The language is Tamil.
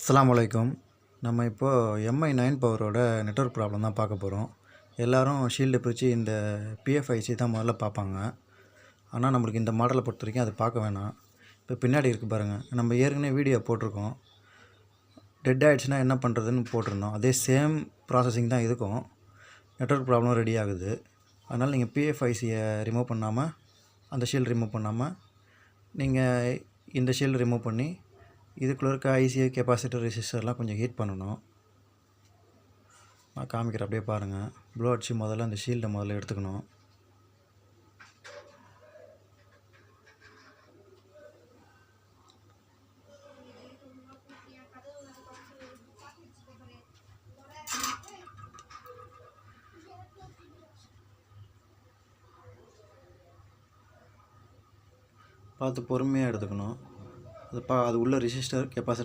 அஸ்ஸலாமு அலைக்கும். நம்ம இப்போது MI9 பவரோட நெட்வொர்க் ப்ராப்ளம் தான் பார்க்க போகிறோம். எல்லோரும் ஷீல்டை பிரித்து இந்த PFIC தான் முதல்ல பார்ப்பாங்க. ஆனால் நம்மளுக்கு இந்த மாடலை பொறுத்த வரைக்கும் அது பார்க்க வேணாம். இப்போ பின்னாடி இருக்குது பாருங்கள், நம்ம ஏற்கனவே வீடியோ போட்டிருக்கோம். டெட் ஆகிடுச்சுன்னா என்ன பண்ணுறதுன்னு போட்டிருந்தோம். அதே சேம் ப்ராசஸிங் தான் இதுக்கும். நெட்வொர்க் ப்ராப்ளம் ரெடி ஆகுது. அதனால் நீங்கள் PFICயை ரிமூவ் பண்ணாமல், அந்த ஷீல்டு ரிமூவ் பண்ணாமல், நீங்கள் இந்த ஷீல்டு ரிமூவ் பண்ணி இதுக்குள்ளே இருக்க ஐசி கெப்பாசிட்டர் ரெசிஸ்டர்லாம் கொஞ்சம் ஹீட் பண்ணணும். நான் காமிக்கிறேன், அப்படியே பாருங்கள். ப்ளோ அடிச்சு முதல்ல அந்த ஷீல்டை முதல்ல எடுத்துக்கணும். பார்த்து பொறுமையாக எடுத்துக்கணும். அது உள்ள ரெசிஸ்டர் கெப்பாசிட்டர்